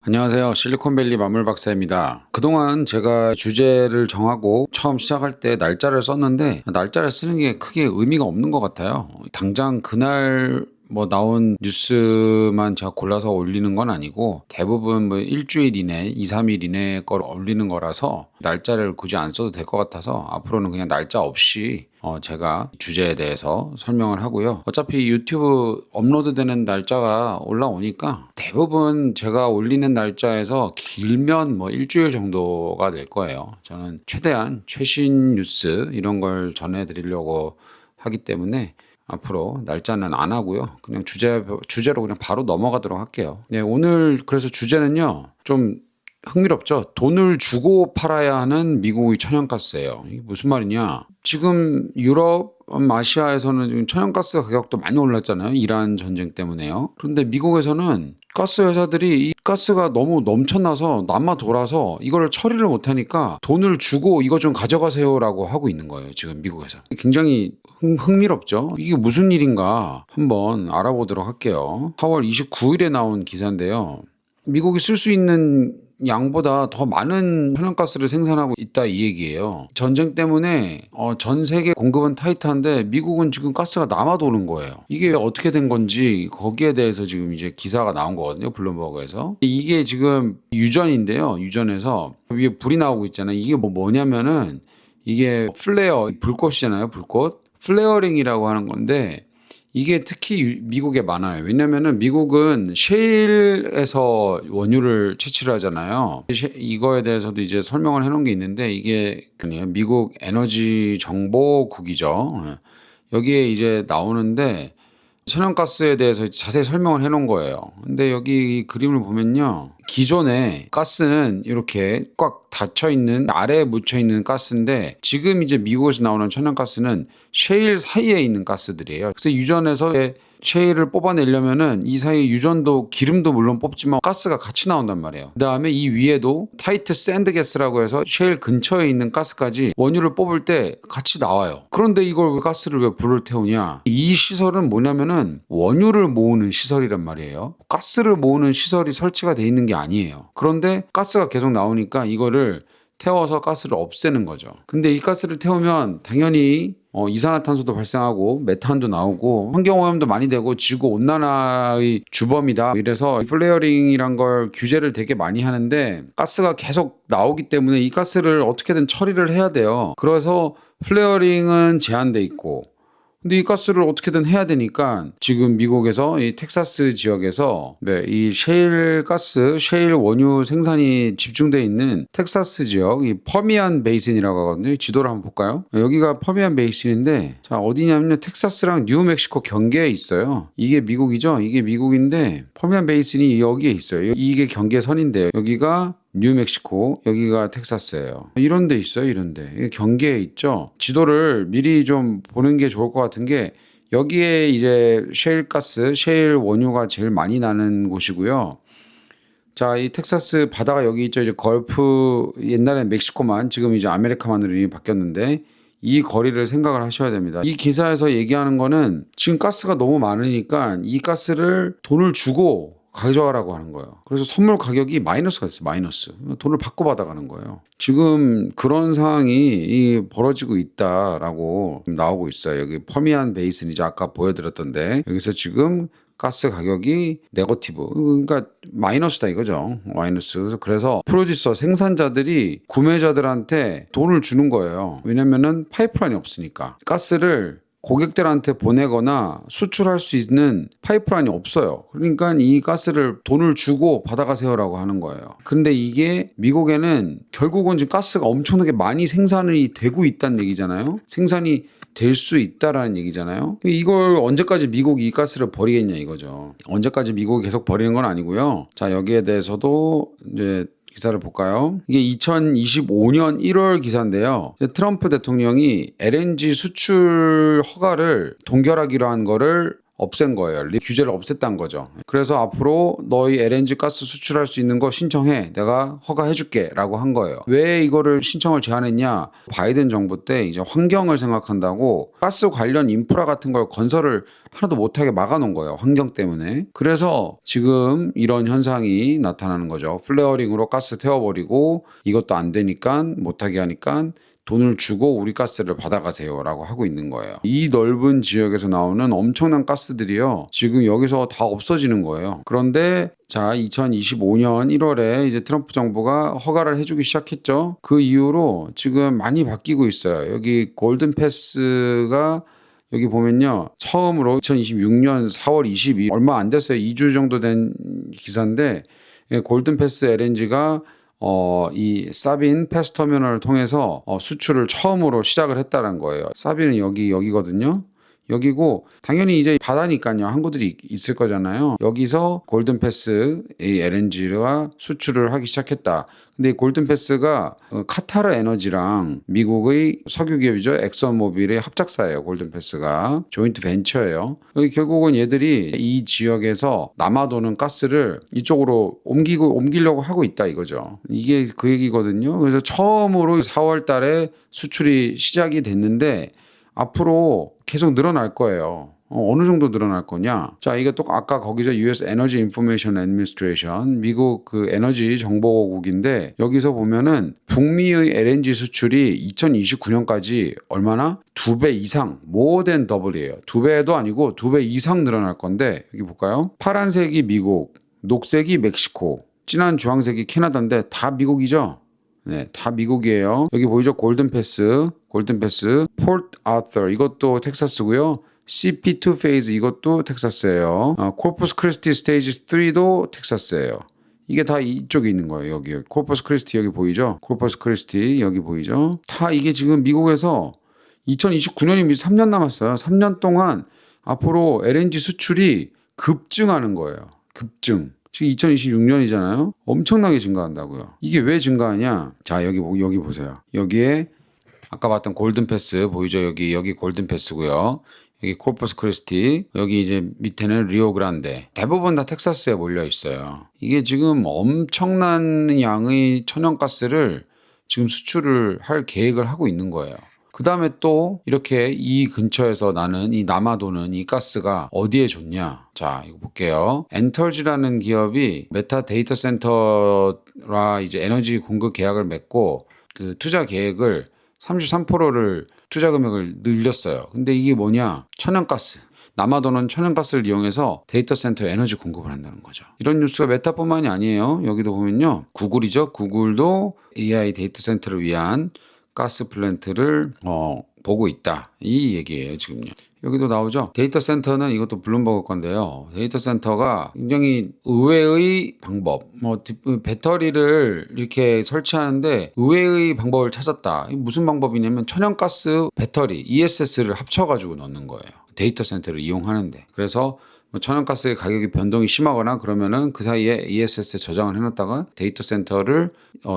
안녕하세요. 실리콘밸리 만물박사입니다. 그동안 제가 주제를 정하고 처음 시작할 때 날짜를 썼는데 날짜를 쓰는 게 크게 의미가 없는 것 같아요. 당장 그날 나온 뉴스만 제가 골라서 올리는 건 아니고 대부분 일주일 이내, 2, 3일 이내 걸 올리는 거라서 날짜를 굳이 안 써도 될 것 같아서 앞으로는 그냥 날짜 없이 제가 주제에 대해서 설명을 하고요. 어차피 유튜브 업로드되는 날짜가 올라오니까 대부분 제가 올리는 날짜에서 길면 일주일 정도가 될 거예요. 저는 최대한 최신 뉴스 이런 걸 전해드리려고 하기 때문에 앞으로 날짜는 안 하고요. 그냥 주제로 그냥 바로 넘어가도록 할게요. 네, 오늘 그래서 주제는요. 좀 흥미롭죠? 돈을 주고 팔아야 하는 미국의 천연가스예요. 이게 무슨 말이냐? 지금 유럽, 아시아에서는 지금 천연가스 가격도 많이 올랐잖아요. 이란 전쟁 때문에요. 그런데 미국에서는 가스 회사들이 이 가스가 너무 넘쳐나서 남아 돌아서 이걸 처리를 못하니까 돈을 주고 이거 좀 가져가세요라고 하고 있는 거예요. 지금 미국에서. 굉장히 흥미롭죠? 이게 무슨 일인가 한번 알아보도록 할게요. 4월 29일에 나온 기사인데요. 미국이 쓸 수 있는 양보다 더 많은 천연가스를 생산하고 있다 이 얘기예요. 전쟁 때문에 전 세계 공급은 타이트한데 미국은 지금 가스가 남아 도는 거예요. 이게 어떻게 된 건지 거기에 대해서 지금 이제 기사가 나온 거거든요. 블룸버그에서. 이게 지금 유전인데요. 유전에서 위에 불이 나오고 있잖아요. 이게 뭐냐면은 이게 플레어, 불꽃이잖아요. 불꽃. 플레어링이라고 하는 건데 이게 특히 미국에 많아요. 왜냐면은 미국은 셰일에서 원유를 채취를 하잖아요. 이거에 대해서도 이제 설명을 해놓은 게 있는데 이게 그냥 미국 에너지 정보국이죠. 여기에 이제 나오는데 천연가스에 대해서 자세히 설명을 해놓은 거예요. 근데 여기 이 그림을 보면요. 기존에 가스는 이렇게 꽉 닫혀 있는 아래에 묻혀 있는 가스인데 지금 이제 미국에서 나오는 천연가스는 셰일 사이에 있는 가스들이에요. 그래서 유전에서 셰일을 뽑아내려면은 이 사이에 유전도 기름도 물론 뽑지만 가스가 같이 나온단 말이에요. 그 다음에 이 위에도 타이트 샌드 가스라고 해서 셰일 근처에 있는 가스까지 원유를 뽑을 때 같이 나와요. 그런데 이걸 왜 가스를 왜 불을 태우냐? 이 시설은 뭐냐면은 원유를 모으는 시설이란 말이에요. 가스를 모으는 시설이 설치가 돼 있는 게 아니에요. 그런데 가스가 계속 나오니까 이거를 태워서 가스를 없애는 거죠. 근데 이 가스를 태우면 당연히 이산화탄소도 발생하고 메탄도 나오고 환경오염도 많이 되고 지구온난화의 주범이다. 이래서 플레어링이란 걸 규제를 되게 많이 하는데 가스가 계속 나오기 때문에 이 가스를 어떻게든 처리를 해야 돼요. 그래서 플레어링은 제한돼 있고 근데 이 가스를 어떻게든 해야 되니까 지금 미국에서 이 텍사스 지역에서 이 셰일 가스, 셰일 원유 생산이 집중돼 있는 텍사스 지역, 이 퍼미안 베이슨이라고 하거든요. 지도를 한번 볼까요? 여기가 퍼미안 베이슨인데 자 어디냐면요 텍사스랑 뉴멕시코 경계에 있어요. 이게 미국이죠. 이게 미국인데 퍼미안 베이슨이 여기에 있어요. 이게 경계선인데요. 여기가 뉴멕시코, 여기가 텍사스예요. 이런 데 있어요, 이런 데. 경계에 있죠. 지도를 미리 좀 보는 게 좋을 것 같은 게 여기에 이제 셰일 가스, 셰일 원유가 제일 많이 나는 곳이고요. 자, 이 텍사스 바다가 여기 있죠. 이제 걸프, 옛날엔 멕시코만, 지금 이제 아메리카만으로 이름이 바뀌었는데 이 거리를 생각을 하셔야 됩니다. 이 기사에서 얘기하는 거는 지금 가스가 너무 많으니까 이 가스를 돈을 주고 가져가라고 하는 거예요. 그래서 선물 가격이 마이너스가 있어요. 마이너스. 돈을 받고 받아가는 거예요. 지금 그런 상황이 벌어지고 있다라고 나오고 있어요. 여기 퍼미안 베이슨이죠. 아까 보여드렸던데 여기서 지금 가스 가격이 네거티브, 그러니까 마이너스다 이거죠. 마이너스. 그래서 프로듀서 생산자들이 구매자들한테 돈을 주는 거예요. 왜냐면은 파이프라인이 없으니까. 가스를 고객들한테 보내거나 수출할 수 있는 파이프라인이 없어요. 그러니까 이 가스를 돈을 주고 받아가세요라고 하는 거예요. 근데 이게 미국에는 결국은 지금 가스가 엄청나게 많이 생산이 되고 있다는 얘기잖아요. 생산이 될 수 있다라는 얘기잖아요. 이걸 언제까지 미국이 이 가스를 버리겠냐 이거죠. 언제까지 미국이 계속 버리는 건 아니고요. 자, 여기에 대해서도 이제 기사를 볼까요? 이게 2025년 1월 기사인데요. 트럼프 대통령이 LNG 수출 허가를 동결하기로 한 거를 없앤 거예요. 규제를 없앴단 거죠. 그래서 앞으로 너희 LNG 가스 수출할 수 있는 거 신청해. 내가 허가해줄게 라고 한 거예요. 왜 이거를 신청을 제안했냐? 바이든 정부 때 이제 환경을 생각한다고 가스 관련 인프라 같은 걸 건설을 하나도 못하게 막아놓은 거예요. 환경 때문에. 그래서 지금 이런 현상이 나타나는 거죠. 플레어링으로 가스 태워버리고 이것도 안 되니까 못하게 하니까 돈을 주고 우리 가스를 받아가세요 라고 하고 있는 거예요. 이 넓은 지역에서 나오는 엄청난 가스들이요, 지금 여기서 다 없어지는 거예요. 그런데 자, 2025년 1월에 이제 트럼프 정부가 허가를 해주기 시작했죠. 그 이후로 지금 많이 바뀌고 있어요. 여기 골든 패스가 여기 보면요, 처음으로 2026년 4월 22일, 얼마 안 됐어요. 2주 정도 된 기사인데, 골든 패스 LNG가 이 사빈 패스터미널을 통해서 수출을 처음으로 시작을 했다는 거예요. 사빈은 여기거든요. 여기고 당연히 이제 바다니까요, 항구들이 있을 거잖아요. 여기서 골든패스 이 LNG가 수출을 하기 시작했다. 근데 이 골든패스가 카타르 에너지랑 미국의 석유 기업이죠, 엑선모빌의 합작사예요. 골든패스가 조인트 벤처예요. 여기 결국은 얘들이 이 지역에서 남아도는 가스를 이쪽으로 옮기려고 하고 있다 이거죠. 이게 그 얘기거든요. 그래서 처음으로 4월 달에 수출이 시작이 됐는데 앞으로 계속 늘어날 거예요. 어느 정도 늘어날 거냐? 자, 이게 또 아까 거기서 US Energy Information Administration, 미국 그 에너지 정보국인데, 여기서 보면은 북미의 LNG 수출이 2029년까지 얼마나? 2배 이상, more than double이에요. 2배도 아니고 2배 이상 늘어날 건데, 여기 볼까요? 파란색이 미국, 녹색이 멕시코, 진한 주황색이 캐나다인데 다 미국이죠? 네, 다 미국이에요. 여기 보이죠? 골든패스, 포트 아처 이것도 텍사스고요. CP2 페이즈 이것도 텍사스예요. 코퍼스 크리스티 스테이지 3도 텍사스예요. 이게 다 이쪽에 있는 거예요. 여기 코퍼스 크리스티 여기 보이죠? 코퍼스 크리스티 여기 보이죠? 다 이게 지금 미국에서 2029년이 3년 남았어요. 3년 동안 앞으로 LNG 수출이 급증하는 거예요. 급증. 지금 2026년이잖아요. 엄청나게 증가한다고요. 이게 왜 증가하냐? 자, 여기 보세요. 여기에 아까 봤던 골든패스 보이죠? 여기 골든패스고요. 여기 코퍼스 크리스티, 여기 이제 밑에는 리오그란데. 대부분 다 텍사스에 몰려 있어요. 이게 지금 엄청난 양의 천연가스를 지금 수출을 할 계획을 하고 있는 거예요. 그 다음에 또 이렇게 이 근처에서 나는 이 남아도는 이 가스가 어디에 좋냐? 자, 이거 볼게요. 엔터지라는 기업이 메타 데이터 센터라 이제 에너지 공급 계약을 맺고 그 투자 계획을 33%를 투자 금액을 늘렸어요. 근데 이게 뭐냐? 천연가스. 남아도는 천연가스를 이용해서 데이터 센터 에너지 공급을 한다는 거죠. 이런 뉴스가 메타뿐만이 아니에요. 여기도 보면요, 구글이죠. 구글도 AI 데이터 센터를 위한 가스 플랜트를 보고 있다. 이 얘기예요, 지금요. 여기도 나오죠. 데이터 센터는 이것도 블룸버그 건데요. 데이터 센터가 굉장히 의외의 방법, 배터리를 이렇게 설치하는데 의외의 방법을 찾았다. 무슨 방법이냐면 천연가스 배터리 ESS를 합쳐가지고 넣는 거예요. 데이터 센터를 이용하는데. 그래서 천연가스의 가격이 변동이 심하거나 그러면은 그 사이에 ESS에 저장을 해놨다가 데이터 센터를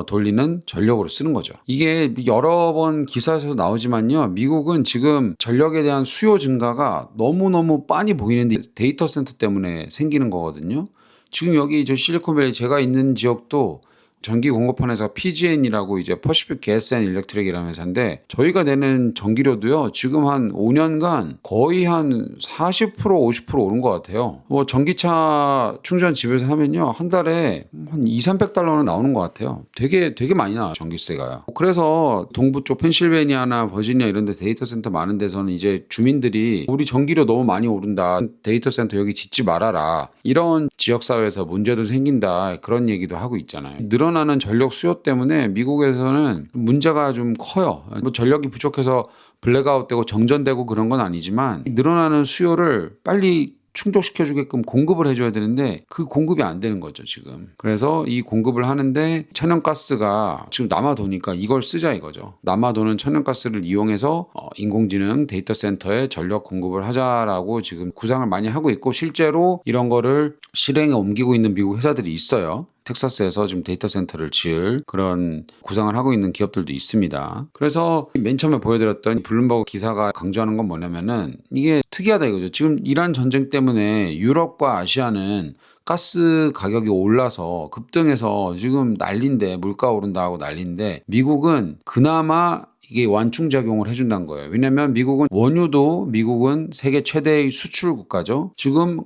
돌리는 전력으로 쓰는 거죠. 이게 여러 번 기사에서 나오지만요, 미국은 지금 전력에 대한 수요 증가가 너무너무 빤히 보이는데 데이터 센터 때문에 생기는 거거든요. 지금 여기 저 실리콘밸리 제가 있는 지역도 전기 공급하는 회사 PG&E라고 이제 퍼시픽 게스 앤 일렉트릭이라는 회사인데, 저희가 내는 전기료도요 지금 한 5년간 거의 한 40% 50% 오른 것 같아요. 뭐 전기차 충전 집에서 하면요 한 달에 한 200~300달러는 나오는 것 같아요. 되게 많이 나와요, 전기세가요. 그래서 동부 쪽 펜실베니아나 버지니아 이런 데 데이터 센터 많은 데서는 이제 주민들이 우리 전기료 너무 많이 오른다, 데이터 센터 여기 짓지 말아라, 이런 지역사회에서 문제도 생긴다, 그런 얘기도 하고 있잖아요. 늘어나는 전력 수요 때문에 미국에서는 문제가 좀 커요. 뭐 전력이 부족해서 블랙아웃 되고 정전되고 그런 건 아니지만 늘어나는 수요를 빨리 충족시켜주게끔 공급을 해줘야 되는데 그 공급이 안 되는 거죠, 지금. 그래서 이 공급을 하는데 천연가스가 지금 남아도니까 이걸 쓰자 이거죠. 남아도는 천연가스를 이용해서 인공지능 데이터 센터에 전력 공급을 하자라고 지금 구상을 많이 하고 있고, 실제로 이런 거를 실행에 옮기고 있는 미국 회사들이 있어요. 텍사스에서 지금 데이터 센터를 지을 그런 구상을 하고 있는 기업들도 있습니다. 그래서 맨 처음에 보여드렸던 블룸버그 기사가 강조하는 건 뭐냐면은 이게 특이하다 이거죠. 지금 이란 전쟁 때문에 유럽과 아시아는 가스 가격이 올라서 급등해서 지금 난린데, 물가 오른다 하고 난린데, 미국은 그나마 이게 완충작용을 해준다는 거예요. 왜냐면 미국은 세계 최대의 수출 국가죠. 지금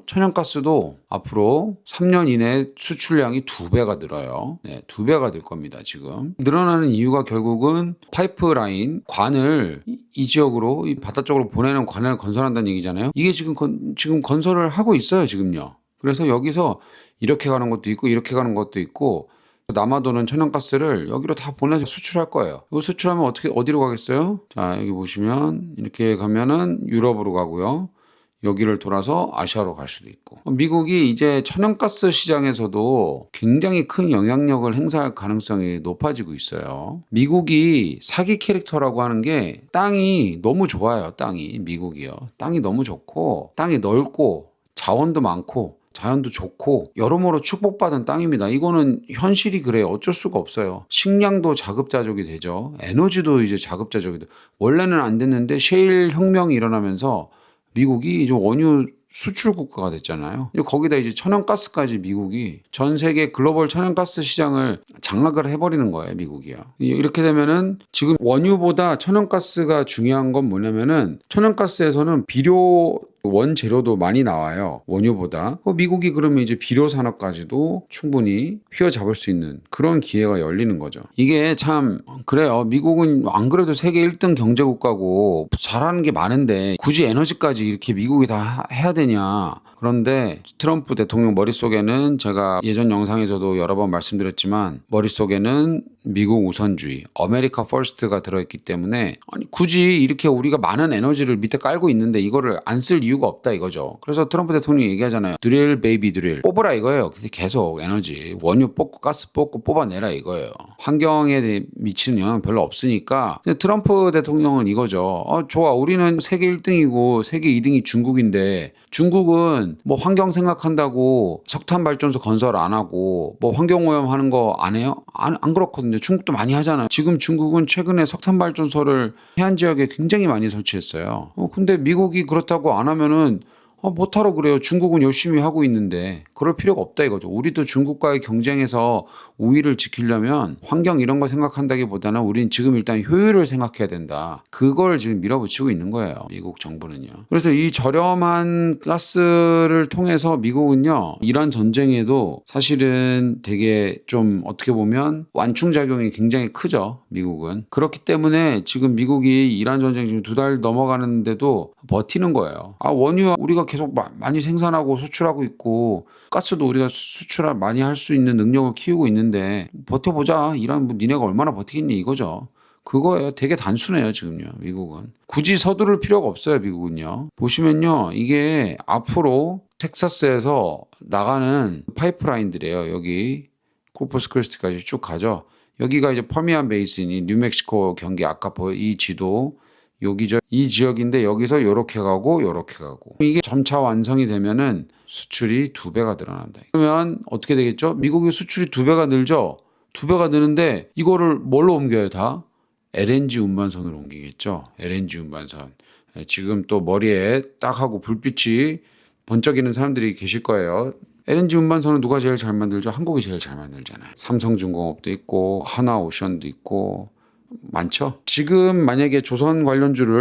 천연가스도 앞으로 3년 이내에 수출량이 2배가 늘어요. 네, 2배가 늘 겁니다, 지금. 늘어나는 이유가 결국은 파이프라인, 관을 이 지역으로, 이 바다 쪽으로 보내는 관을 건설한다는 얘기잖아요. 이게 지금 건설을 하고 있어요, 지금요. 그래서 여기서 이렇게 가는 것도 있고, 이렇게 가는 것도 있고, 남아도는 천연가스를 여기로 다 보내서 수출할 거예요. 이거 수출하면 어디로 가겠어요? 자, 여기 보시면 이렇게 가면은 유럽으로 가고요. 여기를 돌아서 아시아로 갈 수도 있고. 미국이 이제 천연가스 시장에서도 굉장히 큰 영향력을 행사할 가능성이 높아지고 있어요. 미국이 사기 캐릭터라고 하는 게 땅이 너무 좋아요. 미국이요. 땅이 너무 좋고, 땅이 넓고, 자원도 많고, 자연도 좋고 여러모로 축복받은 땅입니다. 이거는 현실이 그래요. 어쩔 수가 없어요. 식량도 자급자족이 되죠. 에너지도 이제 자급자족이 돼요. 원래는 안 됐는데 셰일 혁명이 일어나면서 미국이 이제 원유 수출 국가가 됐잖아요. 거기다 이제 천연가스까지 미국이 전 세계 글로벌 천연가스 시장을 장악을 해버리는 거예요, 미국이요. 이렇게 되면은 지금 원유보다 천연가스가 중요한 건 뭐냐면은 천연가스에서는 비료 원재료도 많이 나와요. 원유보다. 미국이 그러면 이제 비료 산업까지도 충분히 휘어잡을 수 있는 그런 기회가 열리는 거죠. 이게 참 그래요. 미국은 안 그래도 세계 1등 경제국가고 잘하는 게 많은데 굳이 에너지까지 이렇게 미국이 다 해야 되냐. 그런데 트럼프 대통령 머릿속에는 제가 예전 영상에서도 여러 번 말씀드렸지만 머릿속에는 미국 우선주의, 아메리카 퍼스트가 들어있기 때문에 아니 굳이 이렇게 우리가 많은 에너지를 밑에 깔고 있는데 이거를 안 쓸 이유가 없다 이거죠. 그래서 트럼프 대통령이 얘기하잖아요. 드릴 베이비 드릴. 뽑으라 이거예요. 그래서 계속 에너지, 원유 뽑고 가스 뽑고 뽑아내라 이거예요. 환경에 미치는 영향 별로 없으니까 트럼프 대통령은 이거죠. 좋아. 우리는 세계 1등이고 세계 2등이 중국인데 중국은 뭐 환경 생각한다고 석탄 발전소 건설 안 하고 뭐 환경 오염하는 거 안 해요? 안 그렇거든요. 중국도 많이 하잖아요. 지금 중국은 최근에 석탄 발전소를 해안 지역에 굉장히 많이 설치했어요. 근데 미국이 그렇다고 안 하면은 못하러 그래요. 중국은 열심히 하고 있는데 그럴 필요가 없다 이거죠. 우리도 중국과의 경쟁에서 우위를 지키려면 환경 이런 거 생각한다기보다는 우린 지금 일단 효율을 생각해야 된다. 그걸 지금 밀어붙이고 있는 거예요. 미국 정부는요. 그래서 이 저렴한 가스를 통해서 미국은요. 이란 전쟁에도 사실은 되게 좀 어떻게 보면 완충작용이 굉장히 크죠. 미국은. 그렇기 때문에 지금 미국이 이란 전쟁 지금 2달 넘어가는데도 버티는 거예요. 원유 우리가 계속 많이 생산하고 수출하고 있고 가스도 우리가 수출 많이 할 수 있는 능력을 키우고 있는데 버텨보자. 이란 니네가 얼마나 버티겠니 이거죠. 그거예요. 되게 단순해요 지금요. 미국은. 굳이 서두를 필요가 없어요. 미국은요. 보시면요. 이게 앞으로 텍사스에서 나가는 파이프라인들이에요. 여기 코퍼스 크리스티까지 쭉 가죠. 여기가 이제 퍼미안 베이슨이 뉴멕시코 경기 아까 이 지도 여기죠. 이 지역인데 여기서 요렇게 가고 요렇게 가고 이게 점차 완성이 되면은 수출이 2배가 늘어난다. 그러면 어떻게 되겠죠? 미국의 수출이 2배가 늘죠. 2배가 느는데 이거를 뭘로 옮겨요 다? LNG 운반선으로 옮기겠죠. LNG 운반선. 지금 또 머리에 딱 하고 불빛이 번쩍이는 사람들이 계실 거예요. LNG 운반선은 누가 제일 잘 만들죠? 한국이 제일 잘 만들잖아요. 삼성중공업도 있고 하나오션도 있고 많죠. 지금 만약에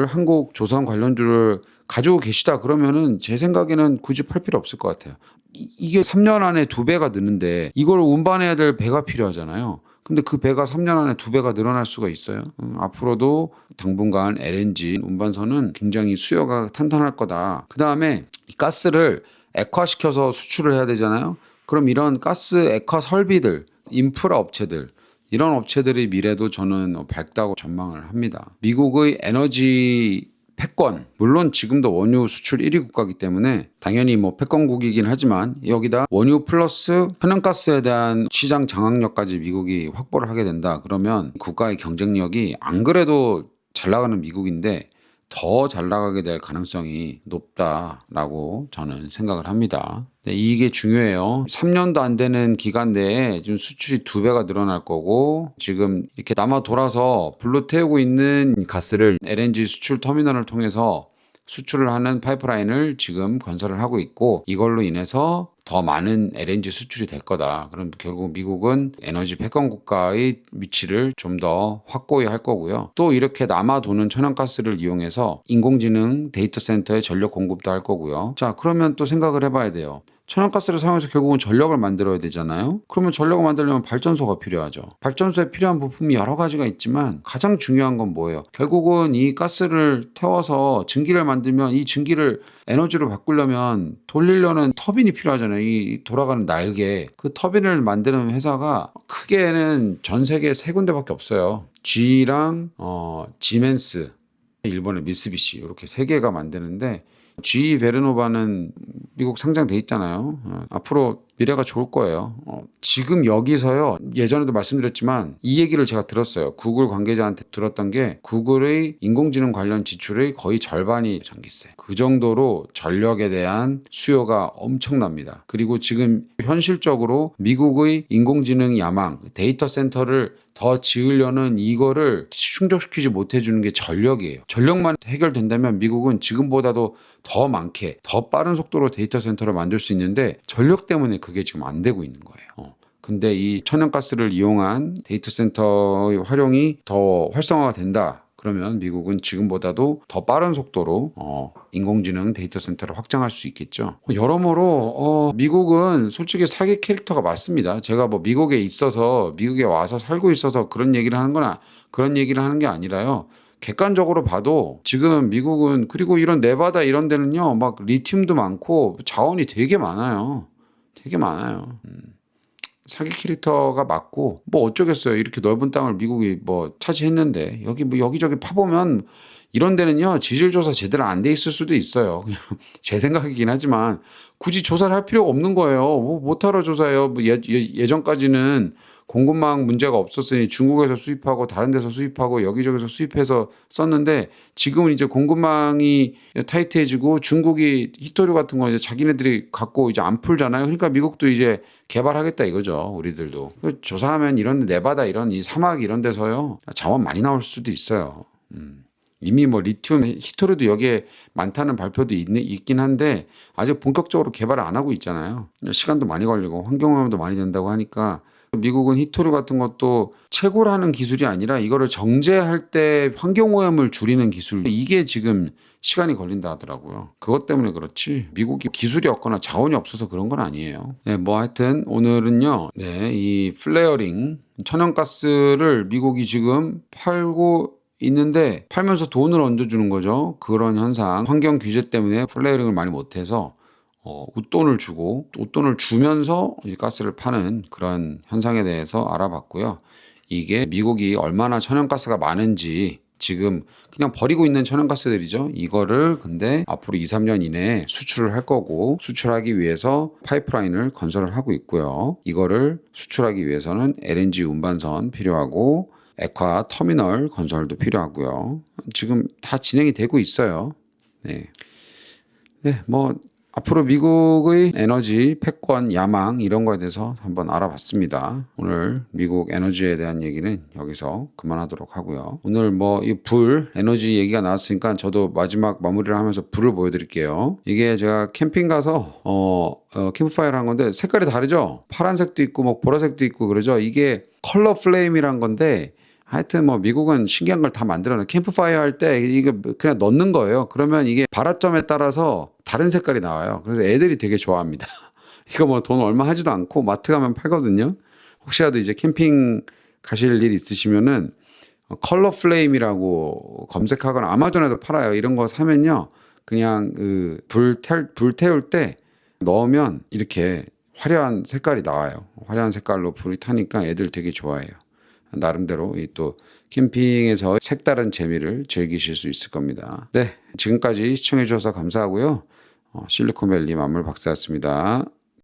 한국 조선 관련주를 가지고 계시다 그러면은 제 생각에는 굳이 팔 필요 없을 것 같아요. 이게 3년 안에 2배가 느는데 이걸 운반해야 될 배가 필요하잖아요. 근데 그 배가 3년 안에 2배가 늘어날 수가 있어요. 앞으로도 당분간 LNG 운반선은 굉장히 수요가 탄탄할 거다. 그 다음에 가스를 액화시켜서 수출을 해야 되잖아요. 그럼 이런 가스 액화 설비들, 인프라 업체들 이런 업체들의 미래도 저는 밝다고 전망을 합니다. 미국의 에너지 패권, 물론 지금도 원유 수출 1위 국가이기 때문에 당연히 뭐 패권국이긴 하지만 여기다 원유 플러스 천연가스에 대한 시장 장악력까지 미국이 확보를 하게 된다. 그러면 국가의 경쟁력이 안 그래도 잘 나가는 미국인데 더 잘 나가게 될 가능성이 높다라고 저는 생각을 합니다. 네, 이게 중요해요. 3년도 안 되는 기간 내에 좀 수출이 2배가 늘어날 거고, 지금 이렇게 남아 돌아서 불로 태우고 있는 가스를 LNG 수출 터미널을 통해서 수출을 하는 파이프라인을 지금 건설을 하고 있고, 이걸로 인해서 더 많은 LNG 수출이 될 거다. 그럼 결국 미국은 에너지 패권 국가의 위치를 좀 더 확고히 할 거고요. 또 이렇게 남아 도는 천연가스를 이용해서 인공지능 데이터 센터에 전력 공급도 할 거고요. 자, 그러면 또 생각을 해봐야 돼요. 천연가스를 사용해서 결국은 전력을 만들어야 되잖아요. 그러면 전력을 만들려면 발전소가 필요하죠. 발전소에 필요한 부품이 여러 가지가 있지만 가장 중요한 건 뭐예요? 결국은 이 가스를 태워서 증기를 만들면 이 증기를 에너지로 바꾸려면 돌리려는 터빈이 필요하잖아요. 이 돌아가는 날개. 그 터빈을 만드는 회사가 크게는 전 세계에 3군데밖에 없어요. G랑 지멘스, 일본의 미쓰비시, 이렇게 3개가 만드는데, GE 베르노바는 미국 상장돼 있잖아요. 앞으로 미래가 좋을 거예요. 지금 여기서요, 예전에도 말씀드렸지만 이 얘기를 제가 들었어요. 구글 관계자한테 들었던 게, 구글의 인공지능 관련 지출의 거의 절반이 전기세. 그 정도로 전력에 대한 수요가 엄청납니다. 그리고 지금 현실적으로 미국의 인공지능 야망, 데이터 센터를 더 지으려는 이거를 충족시키지 못해주는 게 전력이에요. 전력만 해결된다면 미국은 지금보다도 더 많게, 더 빠른 속도로 데이터 센터를 만들 수 있는데, 전력 때문에 그게 지금 안 되고 있는 거예요. 근데 이 천연가스를 이용한 데이터 센터의 활용이 더 활성화가 된다. 그러면 미국은 지금보다도 더 빠른 속도로 인공지능 데이터 센터를 확장할 수 있겠죠. 여러모로 미국은 솔직히 사기 캐릭터가 맞습니다. 제가 뭐 미국에 있어서, 미국에 와서 살고 있어서 그런 얘기를 하는 게 아니라요. 객관적으로 봐도 지금 미국은, 그리고 이런 네바다 이런 데는요, 막 리튬도 많고 자원이 되게 많아요. 되게 많아요. 사기 캐릭터가 맞고, 뭐 어쩌겠어요. 이렇게 넓은 땅을 미국이 뭐 차지했는데, 여기 뭐 여기저기 파보면 이런 데는요, 지질조사 제대로 안 돼 있을 수도 있어요. 그냥 제 생각이긴 하지만 굳이 조사를 할 필요가 없는 거예요. 뭐 못하러 조사해요. 뭐 예전까지는 공급망 문제가 없었으니 중국에서 수입하고 다른 데서 수입하고 여기저기서 수입해서 썼는데, 지금은 이제 공급망이 타이트해지고 중국이 히토류 같은 거 이제 자기네들이 갖고 이제 안 풀잖아요. 그러니까 미국도 이제 개발하겠다 이거죠. 우리들도. 조사하면 이런 네바다 이런 이 사막 이런 데서요, 자원 많이 나올 수도 있어요. 이미 뭐 리튬, 히토류도 여기에 많다는 발표도 있긴 한데 아직 본격적으로 개발을 안 하고 있잖아요. 시간도 많이 걸리고 환경오염도 많이 된다고 하니까, 미국은 히토류 같은 것도 채굴하는 기술이 아니라 이거를 정제할 때 환경오염을 줄이는 기술, 이게 지금 시간이 걸린다 하더라고요. 그것 때문에 그렇지 미국이 기술이 없거나 자원이 없어서 그런 건 아니에요. 네, 뭐 하여튼 오늘은요, 네, 이 플레어링 천연가스를 미국이 지금 팔고 있는데, 팔면서 돈을 얹어주는 거죠. 그런 현상, 환경 규제 때문에 플레어링을 많이 못해서 웃돈을 주면서 이 가스를 파는 그런 현상에 대해서 알아봤고요. 이게 미국이 얼마나 천연가스가 많은지, 지금 그냥 버리고 있는 천연가스들이죠. 이거를 근데 앞으로 2, 3년 이내에 수출을 할 거고, 수출하기 위해서 파이프라인을 건설을 하고 있고요. 이거를 수출하기 위해서는 LNG 운반선 필요하고 액화 터미널 건설도 필요하고요. 지금 다 진행이 되고 있어요. 네, 뭐 앞으로 미국의 에너지 패권, 야망 이런 거에 대해서 한번 알아봤습니다. 오늘 미국 에너지에 대한 얘기는 여기서 그만하도록 하고요. 오늘 뭐 이 에너지 얘기가 나왔으니까 저도 마지막 마무리를 하면서 불을 보여드릴게요. 이게 제가 캠핑 가서 캠프파이어를 한 건데 색깔이 다르죠? 파란색도 있고 뭐 보라색도 있고 그러죠? 이게 컬러 플레임이란 건데, 하여튼 뭐 미국은 신기한 걸 다 만들어놔. 캠프파이어 할 때 이거 그냥 넣는 거예요. 그러면 이게 발화점에 따라서 다른 색깔이 나와요. 그래서 애들이 되게 좋아합니다. 이거 뭐 돈 얼마 하지도 않고 마트 가면 팔거든요. 혹시라도 이제 캠핑 가실 일 있으시면은 컬러 플레임이라고 검색하거나 아마존에도 팔아요. 이런 거 사면요, 그냥 그 불 태울 때 넣으면 이렇게 화려한 색깔이 나와요. 화려한 색깔로 불이 타니까 애들 되게 좋아해요. 나름대로 또 캠핑에서 색다른 재미를 즐기실 수 있을 겁니다. 네, 지금까지 시청해 주셔서 감사하고요. 실리콘밸리 만물 박사였습니다.